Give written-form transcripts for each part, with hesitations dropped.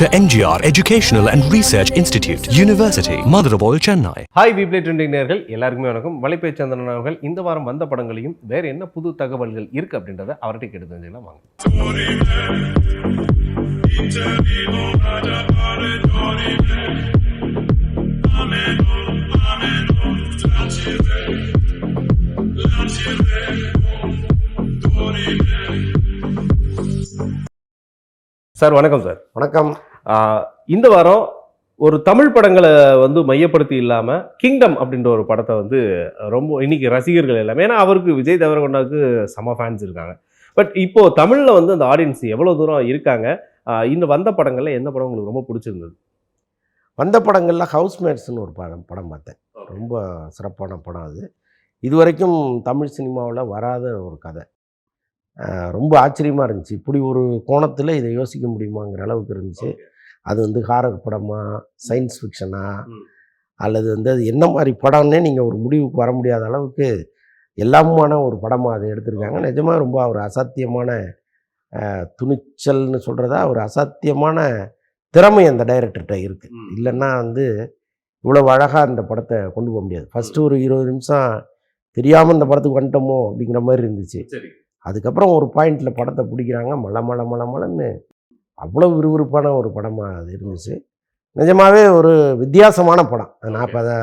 Dr. NGR Educational and Research Institute, University, Madurai, Chennai. Hi WePlay trending நேயர்கள் எல்லாருக்குமே வணக்கம். வலைப்பை சந்திரன் அவர்கள் இந்த வாரம் வந்த படங்களையும் வேற என்ன புது தகவல்கள் இருக்கு அப்படின்றத அவர்கிட்ட கேட்டு தெரிஞ்சுக்கலாம் வாங்க. சார் வணக்கம் சார். வணக்கம். இந்த வாரம் ஒரு தமிழ் படங்களை வந்து மையப்படுத்தி இல்லாமல் கிங்டம் அப்படின்ற ஒரு படத்தை வந்து ரொம்ப இன்னைக்கு ரசிகர்கள் எல்லாமே, ஏன்னா அவருக்கு விஜய் தேவரகொண்டாவுக்கு செம ஃபேன்ஸ் இருக்காங்க. பட் இப்போ தமிழில் வந்து அந்த ஆடியன்ஸ் எவ்வளோ தூரம் இருக்காங்க? இன்னும் வந்த படங்களில் எந்த படம் உங்களுக்கு ரொம்ப பிடிச்சிருந்தது? வந்த படங்களில் ஹவுஸ்மேட்ஸ்னு ஒரு படம் பார்த்தேன். ரொம்ப சிறப்பான படம் அது. இதுவரைக்கும் தமிழ் சினிமாவில் வராத ஒரு கதை. ரொம்ப ஆச்சரியமாக இருந்துச்சு. இப்படி ஒரு கோணத்தில் இதை யோசிக்க முடியுமாங்கிற அளவுக்கு இருந்துச்சு. அது வந்து ஹாரர் படமா, சயின்ஸ் ஃபிக்ஷனா, அல்லது வந்து அது என்ன மாதிரி படம்னே நீங்கள் ஒரு முடிவுக்கு வர முடியாத அளவுக்கு எல்லாமான ஒரு படமாக அதை எடுத்திருக்காங்க. நிஜமாக ரொம்ப ஒரு அசாத்தியமான துணிச்சல்னு சொல்கிறதா ஒரு அசாத்தியமான திறமை அந்த டைரக்டர்கிட்ட இருக்குது. இல்லைன்னா வந்து இவ்வளோ அழகாக அந்த படத்தை கொண்டு போக முடியாது. ஃபஸ்ட்டு ஒரு 20 நிமிஷம் தெரியாமல் இந்த படத்துக்கு வந்துட்டோமோ அப்படிங்கிற மாதிரி இருந்துச்சு. அதுக்கப்புறம் ஒரு பாயிண்டில் படத்தை பிடிக்கிறாங்க. மலன்னு அவ்வளோ விறுவிறுப்பான ஒரு படமாக அது இருந்துச்சு. நிஜமாகவே ஒரு வித்தியாசமான படம். நான் இப்போ அதை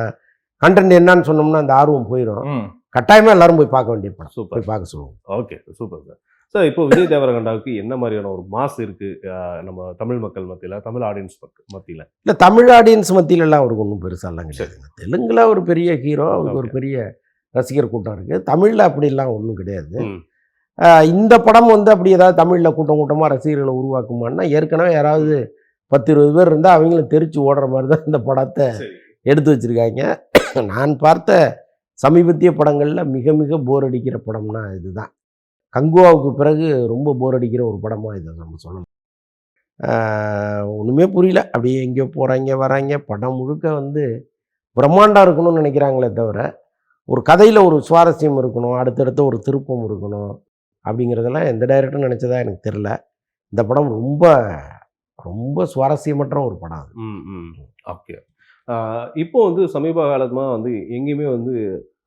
கண்டென்ட் என்னன்னு சொன்னோம்னா அந்த ஆர்வம் போயிடும். கட்டாயமாக எல்லாரும் போய் பார்க்க வேண்டிய படம். சூப்பர், போய் பார்க்க சொல்லுவோம். Okay, super sir. சார், இப்போ விஜய் தேவரகொண்டாவுக்கு என்ன மாதிரியான ஒரு மாஸ் இருக்குது நம்ம தமிழ் மக்கள் மத்தியில், தமிழ் ஆடியன்ஸ் மத்தியில்? இல்லை, தமிழ் ஆடியன்ஸ் மத்தியிலலாம் அவருக்கு ஒன்றும் பெருசாலாம் கிடையாதுங்க. தெலுங்கில் ஒரு பெரிய ஹீரோ, அவருக்கு ஒரு பெரிய ரசிகர் கூட்டம் இருக்குது. தமிழில் அப்படிலாம் ஒன்றும் கிடையாது. இந்த படம் வந்து அப்படி ஏதாவது தமிழில் கூட்டமாக ரசிகர்களை உருவாக்குமான்னா, ஏற்கனவே யாராவது 10-20 பேர் இருந்தால் அவங்களும் தெரிச்சு ஓடுற மாதிரி தான் இந்த படத்தை எடுத்து வச்சுருக்காங்க. நான் பார்த்த சமீபத்திய படங்களில் மிக மிக போர் அடிக்கிற படம்னா இதுதான். கங்குவாவுக்கு பிறகு ரொம்ப போர் அடிக்கிற ஒரு படமாக இதை நம்ம சொல்லலாம். ஒன்றுமே புரியல. அப்படியே எங்கேயோ போகிறாங்க வராங்க. படம் முழுக்க வந்து பிரம்மாண்டம் இருக்கணும்னு நினைக்கிறாங்களே தவிர ஒரு கதையில் ஒரு சுவாரஸ்யம் இருக்கணும், அடுத்தடுத்த ஒரு திருப்பம் இருக்கணும் அப்படிங்கிறதெல்லாம் எந்த டைரக்டரும் நினச்சதா எனக்கு தெரில. இந்த படம் ரொம்ப ரொம்ப சுவாரஸ்யமற்ற ஒரு படம் அது. ஓகே. இப்போ வந்து சமீப காலமாக வந்து எங்கேயுமே வந்து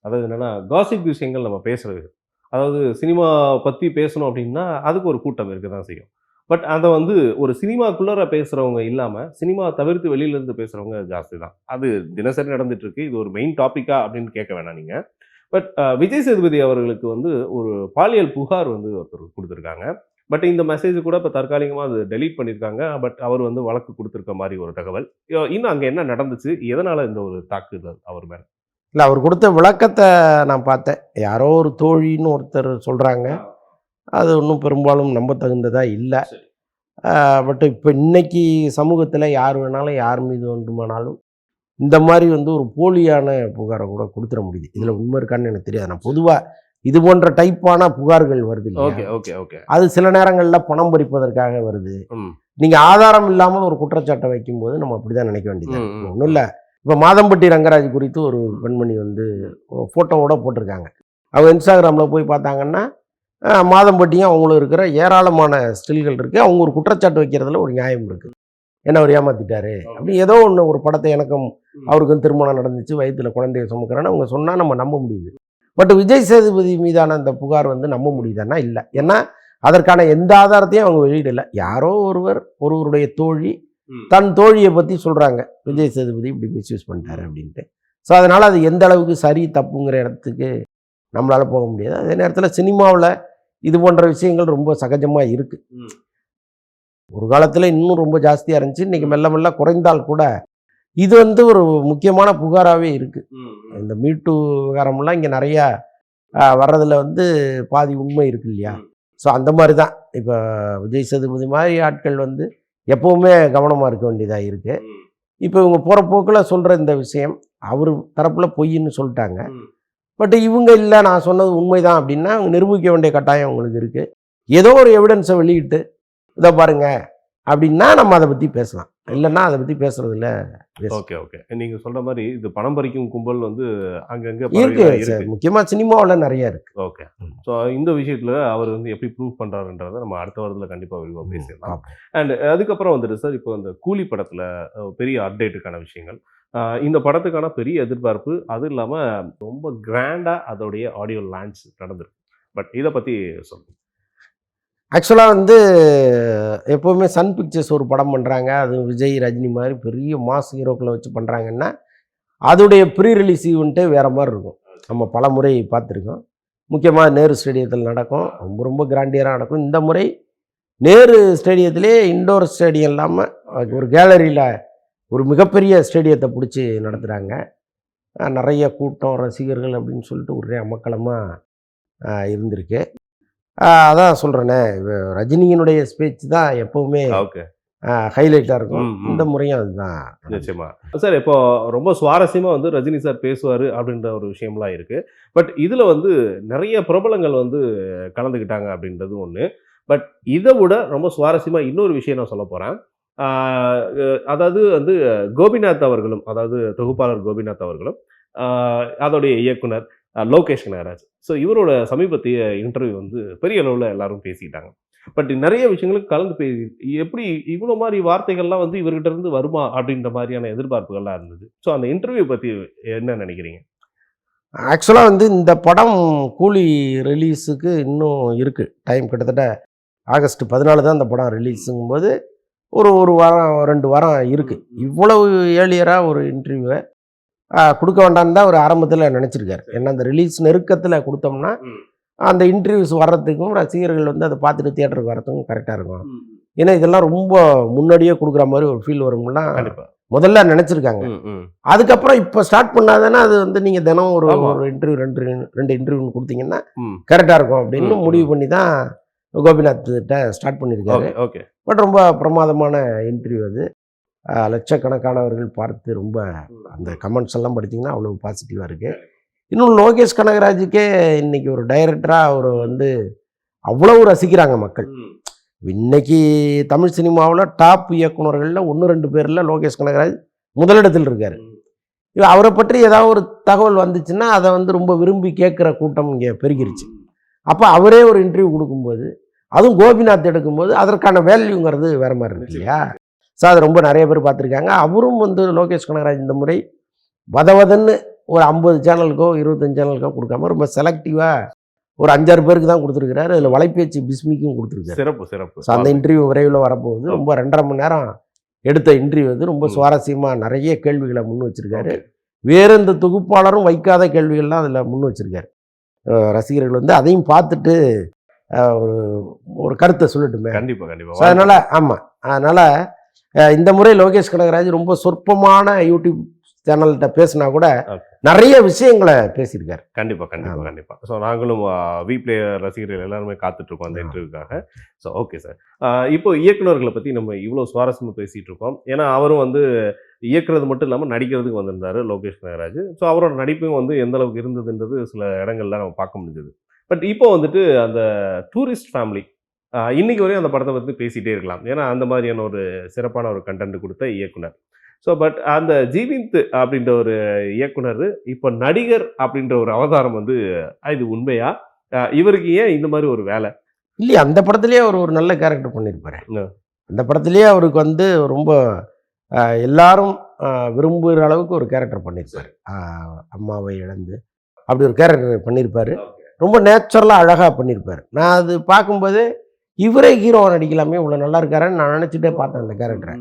அதாவது என்னென்னா காசிப் விஷயங்கள் நம்ம பேசுகிறது, அதாவது சினிமா பற்றி பேசணும் அப்படின்னா அதுக்கு ஒரு கூட்டம் இருக்க தான் செய்யும். பட் அதை வந்து ஒரு சினிமாக்குள்ளார பேசுகிறவங்க இல்லாமல் சினிமா தவிர்த்து வெளியிலேருந்து பேசுகிறவங்க ஜாஸ்தி தான். அது தினசரி நடந்துகிட்ருக்கு. இது ஒரு மெயின் டாப்பிக்கா அப்படின்னு கேட்க வேணாம் நீங்கள். பட் விஜய் சேதுபதி அவர்களுக்கு வந்து ஒரு பாலியல் புகார் வந்து ஒருத்தர் கொடுத்துருக்காங்க. பட் இந்த மெசேஜ் கூட இப்போ தற்காலிகமாக அது டெலீட் பண்ணியிருக்காங்க. பட் அவர் வந்து வழக்கு கொடுத்துருக்க மாதிரி ஒரு தகவல். இன்னும் அங்கே என்ன நடந்துச்சு, எதனால் இந்த ஒரு தாக்குதல் அவர் மேலே? இல்லை, அவர் கொடுத்த விளக்கத்தை நான் பார்த்தேன். யாரோ ஒரு தோழின்னு ஒருத்தர் சொல்கிறாங்க. அது ஒன்றும் பெரும்பாலும் நம்ப தகுந்ததாக இல்லை. பட் இப்போ இன்னைக்கு சமூகத்தில் யார் வேணாலும் யார் மீது வேண்டுமானாலும் இந்த மாதிரி வந்து ஒரு போலியான புகாரை கூட கொடுத்துட முடியுது. இதில் உண்மை இருக்கான்னு எனக்கு தெரியாது. நான் பொதுவாக இது போன்ற டைப்பான புகார்கள் வருது இல்லையா, அது சில நேரங்களில் பணம் பறிப்பதற்காக வருது. நீங்கள் ஆதாரம் இல்லாமல் ஒரு குற்றச்சாட்டை வைக்கும்போது நம்ம அப்படி தான் நினைக்க வேண்டியது. ஒன்றும் இல்லை, இப்போ மாதம்பட்டி ரங்கராஜ் குறித்து ஒரு பெண்மணி வந்து ஃபோட்டோவோட போட்டிருக்காங்க. அவங்க இன்ஸ்டாகிராமில் போய் பார்த்தாங்கன்னா மாதம்பட்டியும் அவங்களும் இருக்கிற ஏராளமான ஸ்டில்கள் இருக்குது. அவங்க ஒரு குற்றச்சாட்டு வைக்கிறதுல ஒரு நியாயம் இருக்குது. என்ன அவர் ஏமாற்றிட்டாரு அப்படி ஏதோ ஒன்று ஒரு படத்தை எனக்கும் அவருக்கும் திருமணம் நடந்துச்சு, வயிற்றில் குழந்தைய சுமக்கிறேன்னு அவங்க சொன்னால் நம்ம நம்ப முடியுது. பட் விஜய் சேதுபதி மீதான அந்த புகார் வந்து நம்ப முடியுதுன்னா இல்லை. ஏன்னா அதற்கான எந்த ஆதாரத்தையும் அவங்க வெளியிடலை. யாரோ ஒருவருடைய தோழி தன் தோழியை பற்றி சொல்கிறாங்க, விஜய் சேதுபதி இப்படி மிஸ்யூஸ் பண்ணிட்டாரு அப்படின்ட்டு. ஸோ அதனால் அது எந்த அளவுக்கு சரி தப்புங்கிற இடத்துக்கு நம்மளால் போக முடியாது. அதே நேரத்தில் சினிமாவில் இது போன்ற விஷயங்கள் ரொம்ப சகஜமாக இருக்குது. ஒரு காலத்தில் இன்னும் ரொம்ப ஜாஸ்தியாக இருந்துச்சு. இன்றைக்கி மெல்ல மெல்ல குறைந்தால் கூட இது வந்து ஒரு முக்கியமான புகாராகவே இருக்குது. இந்த மீட்டு விவகாரம்லாம் இங்கே நிறையா வர்றதில் வந்து பாதி உண்மை இருக்கு இல்லையா. ஸோ அந்த மாதிரி தான் இப்போ விஜய் சேதுபதி மாதிரி ஆட்கள் வந்து எப்போவுமே கவனமாக இருக்க வேண்டியதாக இருக்குது. இப்போ இவங்க போகிற போக்கில் சொல்கிற இந்த விஷயம் அவர் தரப்பில் பொய்ன்னு சொல்லிட்டாங்க. பட் இவங்க இல்லை நான் சொன்னது உண்மைதான் அப்படின்னா அவங்க நிரூபிக்க வேண்டிய கட்டாயம் அவங்களுக்கு இருக்குது. ஏதோ ஒரு எவிடன்ஸை வெளியிட்டு இதை பாருங்க அப்படின்னா நம்ம அதை பற்றி பேசலாம். இல்லைன்னா அதை பற்றி பேசுறது இல்லை. ஓகே ஓகே, நீங்கள் சொல்கிற மாதிரி இது பணம் பறிக்கும் கும்பல் வந்து அங்கங்கே இருக்கு. முக்கியமாக சினிமாவில் நிறைய இருக்குது. ஓகே. ஸோ இந்த விஷயத்தில் அவர் வந்து எப்படி ப்ரூவ் பண்ணுறாருன்றதை நம்ம அடுத்த வாரத்தில் கண்டிப்பாக விரிவாக பேசிடலாம். பார்ப்போம். அண்ட் அதுக்கப்புறம் வந்துட்டு சார், இப்போ இந்த கூலி படத்தில் பெரிய அப்டேட்டுக்கான விஷயங்கள், இந்த படத்துக்கான பெரிய எதிர்பார்ப்பு, அது இல்லாமல் ரொம்ப கிராண்டாக அதோடைய ஆடியோ லான்ச் நடந்திருக்கு. பட் இதை பற்றி சொல்லுங்கள். ஆக்சுவலாக வந்து எப்போவுமே சன் பிக்சர்ஸ் ஒரு படம் பண்ணுறாங்க, அது விஜய் ரஜினி மாதிரி பெரிய மாஸ் ஹீரோக்களை வச்சு பண்ணுறாங்கன்னா அதோடைய ப்ரீ ரிலீஸ் ஈவெண்ட்டே வேறு மாதிரி இருக்கும். நம்ம பல முறை பார்த்துருக்கோம். முக்கியமாக நேரு ஸ்டேடியத்தில் நடக்கும், ரொம்ப ரொம்ப கிராண்டியராக நடக்கும். இந்த முறை நேரு ஸ்டேடியத்திலே இண்டோர் ஸ்டேடியம் இல்லாமல் ஒரு கேலரியில் ஒரு மிகப்பெரிய ஸ்டேடியத்தை பிடிச்சி நடத்துகிறாங்க. நிறைய கூட்டம், ரசிகர்கள் அப்படின்னு சொல்லிட்டு ஒரே அமக்களமாக இருந்திருக்கு. அதான் சொல்கிறேனே, ரஜினியினுடைய ஸ்பீச் தான் எப்போவுமே ஓகே ஹைலைட்டாக இருக்கும். இந்த முறையும் அதுதான். நிச்சயமா சார், இப்போ ரொம்ப சுவாரஸ்யமாக வந்து ரஜினி சார் பேசுவார் அப்படின்ற ஒரு விஷயம்லாம் இருக்குது. பட் இதில் வந்து நிறைய பிரபலங்கள் வந்து கலந்துக்கிட்டாங்க அப்படின்றது ஒன்று. பட் இதை விட ரொம்ப சுவாரஸ்யமாக இன்னொரு விஷயம் நான் சொல்ல போகிறேன். அதாவது வந்து கோபிநாத் அவர்களும், அதாவது தொகுப்பாளர் கோபிநாத் அவர்களும், அதோடைய இயக்குனர் லோகேஷ் கனகராஜ், ஸோ இவரோட சமீபத்திய இன்டர்வியூ வந்து பெரிய அளவில் எல்லாரும் பேசிக்கிட்டாங்க. பட் நிறைய விஷயங்களுக்கு கலந்து எப்படி இவ்வளோ மாதிரி வார்த்தைகள்லாம் வந்து இவர்கிட்ட இருந்து வருமா அப்படின்ற மாதிரியான எதிர்பார்ப்புகள்லாம் இருந்தது. ஸோ அந்த இன்டர்வியூ பற்றி என்ன நினைக்கிறீங்க? ஆக்சுவலாக வந்து இந்த படம் கூலி ரிலீஸுக்கு இன்னும் இருக்குது டைம். கிட்டத்தட்ட ஆகஸ்ட் 14 தான் இந்த படம் ரிலீஸுங்கும்போது ஒரு வாரம் 2 வாரம் இருக்குது. இவ்வளவு ஏர்லியராக ஒரு இன்டர்வியூவை கொடுக்க வேண்டாம்னு தான் ஒரு ஆரம்பத்தில் நினச்சிருக்காரு. ஏன்னா அந்த ரிலீஸ் நெருக்கத்தில் கொடுத்தோம்னா அந்த இன்டர்வியூஸ் வர்றதுக்கும் ரசிகர்கள் வந்து அதை பார்த்துட்டு தியேட்டருக்கு வர்றதுக்கும் கரெக்டாக இருக்கும். ஏன்னா இதெல்லாம் ரொம்ப முன்னாடியே கொடுக்குற மாதிரி ஒரு ஃபீல் வரும்லாம் முதல்ல நினச்சிருக்காங்க. அதுக்கப்புறம் இப்போ ஸ்டார்ட் பண்ணாதானே அது வந்து நீங்கள் தினம் ஒரு இன்டர்வியூ 2 இன்டர்வியூன்னு கொடுத்தீங்கன்னா கரெக்டாக இருக்கும் அப்படின்னு முடிவு பண்ணி தான் கோபிநாத் கிட்ட ஸ்டார்ட் பண்ணியிருக்காரு. பட் ரொம்ப பிரமாதமான இன்டர்வியூ அது. லட்சக்கணக்கானவர்கள் பார்த்து ரொம்ப அந்த கமெண்ட்ஸ் எல்லாம் படித்தீங்கன்னா அவ்வளோ பாசிட்டிவாக இருக்குது. இன்னும் லோகேஷ் கனகராஜுக்கே இன்னைக்கு ஒரு டைரக்டராக அவர் வந்து அவ்வளவு ரசிக்கிறாங்க மக்கள். இன்னைக்கு தமிழ் சினிமாவில் டாப் இயக்குநர்களில் 1-2 பேரில் லோகேஷ் கனகராஜ் முதலிடத்தில் இருக்கார். அவரை பற்றி ஏதாவது ஒரு தகவல் வந்துச்சுன்னா அதை வந்து ரொம்ப விரும்பி கேட்குற கூட்டம் இங்கே பெருகிருச்சு. அப்போ அவரே ஒரு இன்டர்வியூ கொடுக்கும்போது, அதுவும் கோபிநாத் எடுக்கும்போது அதற்கான வேல்யூங்கிறது வேறு மாதிரி இருக்கு இல்லையா? ஸோ அது ரொம்ப நிறைய பேர் பார்த்துருக்காங்க. அவரும் வந்து லோகேஷ் கனகராஜ் இந்த முறை வதவதன்னு ஒரு 50 சேனலுக்கோ 25 சேனலுக்கோ கொடுக்காம ரொம்ப செலக்டிவாக ஒரு 5-6 பேருக்கு தான் கொடுத்துருக்கிறாரு. அதில் வலைபேச்சு பிஸ்மிக்கும் கொடுத்துருக்காரு. சிறப்பு சிறப்பு. ஸோ அந்த இன்டர்வியூ விரைவில் வரப்போகுது. ரொம்ப 2.5 மணி நேரம் எடுத்த இன்டர்வியூ வந்து ரொம்ப சுவாரஸ்யமாக நிறைய கேள்விகளை முன் வச்சிருக்காரு. வேறு எந்த தொகுப்பாளரும் வைக்காத கேள்விகள்லாம் அதில் முன் வச்சிருக்காரு. ரசிகர்கள் வந்து அதையும் பார்த்துட்டு ஒரு கருத்தை சொல்லட்டுமே. கண்டிப்பாக கண்டிப்பாக. அதனால் ஆமாம், அதனால் இந்த முறை லோகேஷ் கனகராஜ் ரொம்ப சொற்பமான யூடியூப் சேனல்கிட்ட பேசினா கூட நிறைய விஷயங்களை பேசியிருக்காரு. கண்டிப்பாக கண்டிப்பாக கண்டிப்பாக. ஸோ நாங்களும் வீப்ளே ரசிகர்கள் எல்லாருமே காத்துட்ருக்கோம் அந்த இன்டர்வியூக்காக. ஸோ ஓகே சார், இப்போ இயக்குநர்களை பற்றி நம்ம இவ்வளோ சுவாரஸ்யமாக பேசிகிட்டு இருக்கோம். ஏன்னா அவரும் வந்து இயக்குறது மட்டும் இல்லாமல் நடிக்கிறதுக்கு வந்திருந்தார் லோகேஷ் கனகராஜ். ஸோ அவரோட நடிப்பும் வந்து எந்த அளவுக்கு இருந்ததுன்றது சில இடங்கள்ல நம்ம பார்க்க முடிஞ்சது. பட் இப்போ வந்துட்டு அந்த டூரிஸ்ட் ஃபேமிலி இன்னைக்கு வரையும் அந்த படத்தை பற்றி பேசிகிட்டே இருக்கலாம். ஏன்னா அந்த மாதிரியான ஒரு சிறப்பான ஒரு கண்டென்ட் கொடுத்த இயக்குனர். ஸோ பட் அந்த ஜீவிந்த் அப்படின்ற ஒரு இயக்குனர் இப்போ நடிகர் அப்படின்ற ஒரு அவதாரம் வந்து இது உண்மையா? இவருக்கு ஏன் இந்த மாதிரி ஒரு வேலை இல்லையா? அந்த படத்துலேயே அவர் ஒரு நல்ல கேரக்டர் பண்ணியிருப்பாரு. அந்த படத்துலேயே அவருக்கு வந்து ரொம்ப எல்லாரும் விரும்புகிற அளவுக்கு ஒரு கேரக்டர் பண்ணியிருப்பார். அம்மாவை இழந்து அப்படி ஒரு கேரக்டர் பண்ணியிருப்பார். ரொம்ப நேச்சுரலாக அழகாக பண்ணியிருப்பார். நான் அது பார்க்கும்போது இவரே ஹீரோவை நடிக்கலாமே, இவ்வளோ நல்லா இருக்காருன்னு நான் நினச்சிட்டே பார்த்தேன் அந்த கேரக்டரை.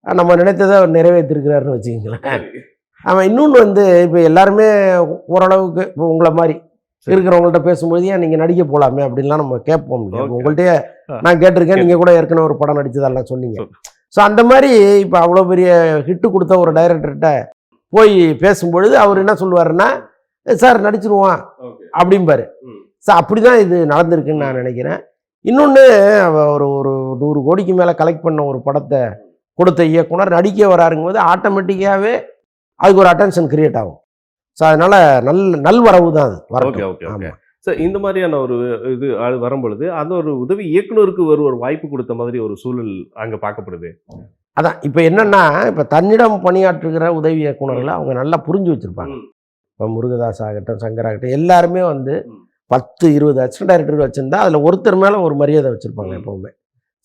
நம்ம நினைத்ததை அவர் நிறைவேற்றிருக்கிறாருன்னு வச்சுக்கிங்களேன். அவன் இன்னொன்று வந்து இப்போ எல்லாருமே ஓரளவுக்கு இப்போ உங்களை மாதிரி இருக்கிறவங்கள்ட்ட பேசும்போது ஏன் நீங்கள் நடிக்க போகலாமே அப்படின்லாம் நம்ம கேட்போம் இல்லையா? உங்கள்கிட்டயே நான் கேட்டிருக்கேன், நீங்கள் கூட ஏற்கனவே ஒரு படம் நடித்ததெல்லாம் சொன்னீங்க. ஸோ அந்த மாதிரி இப்போ அவ்வளோ பெரிய ஹிட்டு கொடுத்த ஒரு டைரக்டர்கிட்ட போய் பேசும்பொழுது அவர் என்ன சொல்லுவாருன்னா, சார் நடிச்சிருவான் அப்படிம்பாரு. ஸோ அப்படி தான் இது நடந்திருக்குன்னு நான் நினைக்கிறேன். இன்னொன்று ஒரு 100 கோடிக்கு மேலே கலெக்ட் பண்ண ஒரு படத்தை கொடுத்த இயக்குனர் நடிக்க வராருங்கும்போது ஆட்டோமேட்டிக்காகவே அதுக்கு ஒரு அட்டென்ஷன் கிரியேட் ஆகும். ஸோ அதனால் நல்வரவு தான் அது. Okay okay okay. ஸோ இந்த மாதிரியான ஒரு இது வரும்பொழுது அது ஒரு உதவி இயக்குனருக்கு ஒரு வாய்ப்பு கொடுத்த மாதிரி ஒரு சூழல் அங்கே பார்க்கப்படுது. அதான் இப்போ என்னென்னா, இப்போ தன்னிடம் பணியாற்றுகிற உதவி இயக்குனர்களை அவங்க நல்லா புரிஞ்சு வச்சுருப்பாங்க. இப்போ முருகதாஸ் ஆகட்டும், சங்கர் ஆகட்டும், எல்லாருமே வந்து 10-20 அசிஸ்டன்ட் டைரக்டர் வச்சுருந்தா அதில் ஒருத்தர் மேலே ஒரு மரியாதை வச்சுருப்பாங்க எப்போவுமே.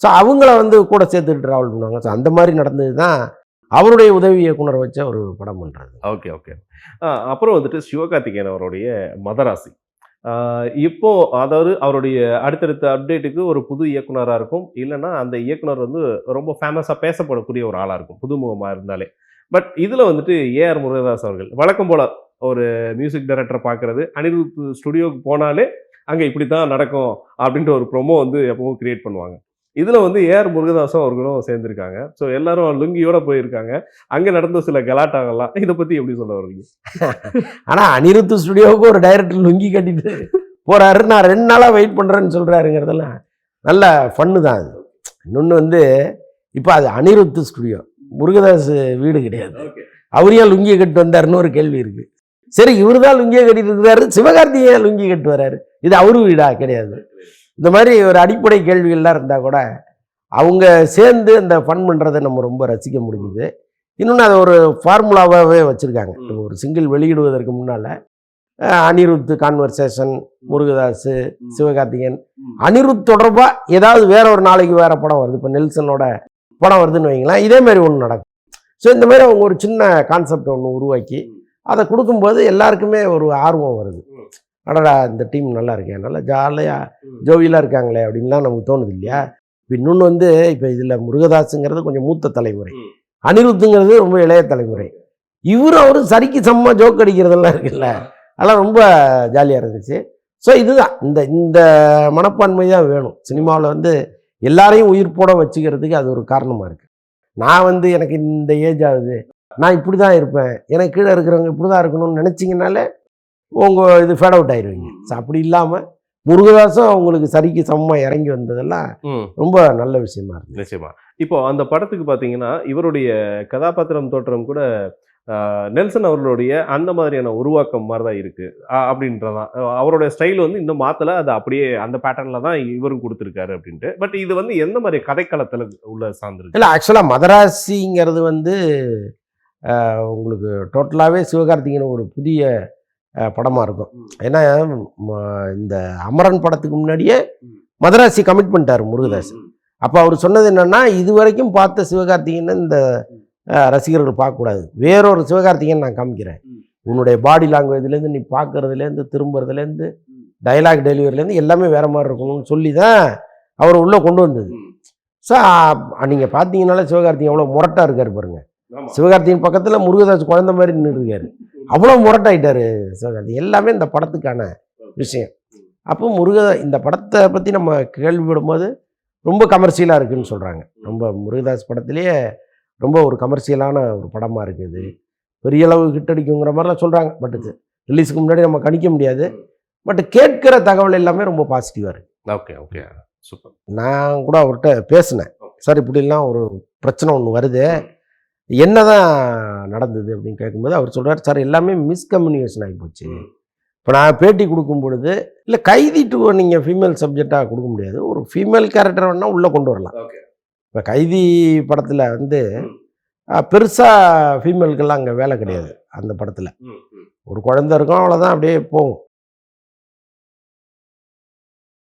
ஸோ அவங்கள வந்து கூட சேர்த்துட்டு ட்ராவல் பண்ணுவாங்க. ஸோ அந்த மாதிரி நடந்தது தான் அவருடைய உதவி இயக்குனர் வச்ச ஒரு படம் பண்ணுறாங்க. Okay, okay. அப்புறம் வந்துட்டு சிவகார்த்திகேயன் அவருடைய மதராசி. இப்போ அதாவது அவருடைய அடுத்தடுத்த அப்டேட்டுக்கு ஒரு புது இயக்குனரா இருக்கும். இல்லன்னா அந்த இயக்குனர் வந்து ரொம்ப ஃபேமஸா பேசப்படக்கூடிய ஒரு ஆளா இருக்கும். புதுமுகமா இருந்தாலே. பட் இதுல வந்துட்டு ஏஆர் முருகதாஸ் அவர்கள் வழக்கம் போல ஒரு மியூசிக் டைரக்டர் பார்க்கறது, அனிருத் ஸ்டுடியோக்கு போனாலே அங்க இப்படித்தான் நடக்கும் அப்படின்ற ஒரு ப்ரோமோ வந்து எப்பவும் கிரியேட் பண்ணுவாங்க. இதுல வந்து ஏஆர் முருகதாஸும் அவர்களும் சேர்ந்திருக்காங்க. ஸோ எல்லாரும் லுங்கியோட போயிருக்காங்க. அங்க நடந்த சில கலாட்டாகலாம் இதை பத்தி எப்படி சொல்ல வர்றீங்க? ஆனால் அனிருத் ஸ்டுடியோவுக்கு ஒரு டைரக்டர் லுங்கி கட்டிட்டு போறாரு, நான் 2 நாளாக வெயிட் பண்ணுறேன்னு சொல்கிறாருங்கிறதெல்லாம் நல்ல ஃபன்னு தான். அது இன்னொன்று வந்து இப்போ அது அனிருத் ஸ்டுடியோ, முருகதாஸ் வீடு கிடையாது. அவர் ஏன் லுங்கியை கட்டு வந்தாருன்னு ஒரு கேள்வி இருக்குது. சரி, இவர் தான் லுங்கியை கட்டிட்டு இருக்கிறாரு, சிவகார்த்திகேயன் லுங்கி கட்டு வர்றாரு, இது அவரு வீடா? கிடையாது. இந்த மாதிரி ஒரு அடிப்படை கேள்விகள்லாம் இருந்தால் கூட அவங்க சேர்ந்து அந்த ஃபன் பண்ணுறதை நம்ம ரொம்ப ரசிக்க முடிஞ்சுது. இன்னொன்று அதை ஒரு ஃபார்முலாவாகவே வச்சுருக்காங்க. ஒரு சிங்கிள் வெளியிடுவதற்கு முன்னால் அனிருத் கான்வர்சேஷன், முருகதாஸ், சிவகார்த்திகேயன், அனிருத் தொடர்பாக ஏதாவது வேற ஒரு நாளைக்கு வேற படம் வருது. இப்போ நெல்சனோட படம் வருதுன்னு வைங்களேன், இதே மாதிரி ஒன்று நடக்கும். ஸோ இந்த மாதிரி அவங்க ஒரு சின்ன கான்செப்ட் ஒன்று உருவாக்கி அதை கொடுக்கும்போது எல்லாருக்குமே ஒரு ஆர்வம் வருது. அடடா இந்த டீம் நல்லா இருக்கேன், நல்லா ஜாலியாக ஜோவியலாக இருக்காங்களே அப்படின்லாம் நமக்கு தோணுது இல்லையா? இப்போ இன்னொன்று வந்து இப்போ இதில் முருகதாஸுங்கிறது கொஞ்சம் மூத்த தலைமுறை, அனிருத்துங்கிறது ரொம்ப இளைய தலைமுறை. அவரும் சரிக்கு செம்ம ஜோக் அடிக்கிறதெல்லாம் இருக்குல்ல, அதெல்லாம் ரொம்ப ஜாலியாக இருந்துச்சு. ஸோ இதுதான் இந்த மனப்பான்மை தான் வேணும் சினிமாவில். வந்து எல்லாரையும் உயிர்ப்போட வச்சுக்கிறதுக்கு அது ஒரு காரணமாக இருக்குது. நான் வந்து எனக்கு இந்த ஏஜ் ஆகுது, நான் இப்படி தான் இருப்பேன், எனக்கு கீழே இருக்கிறவங்க இப்படி தான் இருக்கணும்னு நினச்சிங்கனாலே உங்கள் இது ஃபேட் அவுட் ஆயிடுவீங்க. ஸோ அப்படி இல்லாமல் முருகதாஸும் அவங்களுக்கு சரிக்கு சமமாக இறங்கி வந்ததெல்லாம் ரொம்ப நல்ல விஷயமா இருக்கு. நிச்சயமா. இப்போ அந்த படத்துக்கு பார்த்தீங்கன்னா இவருடைய கதாபாத்திரம் தோற்றம் கூட நெல்சன் அவர்களுடைய அந்த மாதிரியான உருவாக்கம் மாதிரி தான் இருக்கு அப்படின்றதான். அவருடைய ஸ்டைல் வந்து இன்னும் மாற்றலை, அது அப்படியே அந்த பேட்டர்னில் தான் இவரும் கொடுத்துருக்காரு அப்படின்ட்டு. பட் இது வந்து எந்த மாதிரி கதைக்களத்தில் உள்ள சார்ந்திருக்கு? இல்லை, ஆக்சுவலாக மதராசிங்கிறது வந்து உங்களுக்கு டோட்டலாகவே சிவகார்த்திகேயன் ஒரு புதிய படமாக இருக்கும். ஏன்னா இந்த அமரன் படத்துக்கு முன்னாடியே மதராசி கமிட் பண்ணிட்டார் முருகதாஸ். அப்போ அவர் சொன்னது என்னென்னா, இது வரைக்கும் பார்த்த சிவகார்த்திகேயன் இந்த ரசிகர்கள் பார்க்கக்கூடாது, வேறொரு சிவகார்த்திகேயன் நான் காமிக்கிறேன், உன்னுடைய பாடி லாங்குவேஜ்லேருந்து நீ பார்க்குறதுலேருந்து திரும்புறதுலேருந்து டைலாக் டெலிவரிலேருந்து எல்லாமே வேறு மாதிரி இருக்கணும்னு சொல்லி தான் அவர் உள்ளே கொண்டு வந்தது. ஸோ நீங்கள் பார்த்தீங்கன்னாலே சிவகார்த்திகேயன் எவ்வளோ முரட்டாக இருக்கார் பாருங்கள். சிவகார்த்திகேயன் பக்கத்தில் முருகதாஸ் குழந்தை மாதிரி நின்று இருக்காரு, அவ்வளோ முரட்டாயிட்டார் சிவகார்த்திகேயன். எல்லாமே இந்த படத்துக்கான விஷயம். அப்போ இந்த படத்தை பற்றி நம்ம கேள்விப்படும்போது ரொம்ப கமர்ஷியலாக இருக்குதுன்னு சொல்கிறாங்க. ரொம்ப முருகதாஸ் படத்துலேயே ரொம்ப ஒரு கமர்ஷியலான ஒரு படமாக இருக்குது, பெரிய அளவு ஹிட் அடிக்குங்கிற மாதிரிலாம் சொல்கிறாங்க. பட் இது ரிலீஸுக்கு முன்னாடி நம்ம கணிக்க முடியாது. பட் கேட்குற தகவல் எல்லாமே ரொம்ப பாசிட்டிவாக இருக்குது. Okay, okay, super. நான் கூட அவர்கிட்ட பேசினேன், சார் இப்படிலாம் ஒரு பிரச்சனை ஒன்று வருது, என்ன தான் நடந்தது அப்படின்னு கேட்கும்போது அவர் சொல்கிறார், சார் எல்லாமே மிஸ்கம்யூனிகேஷன் ஆகிப்போச்சு. இப்போ நான் பேட்டி கொடுக்கும் பொழுது, இல்லை கைதி 2 நீங்கள் ஃபீமேல் சப்ஜெக்டாக கொடுக்க முடியாது, ஒரு ஃபீமேல் கேரக்டர் வேணால் உள்ளே கொண்டு வரலாம். இப்போ கைதி படத்தில் வந்து பெருசாக ஃபீமேலுக்கெல்லாம் அங்கே வேலை கிடையாது. அந்த படத்தில் ஒரு குழந்தை இருக்கும், அவ்வளோதான், அப்படியே போகும்.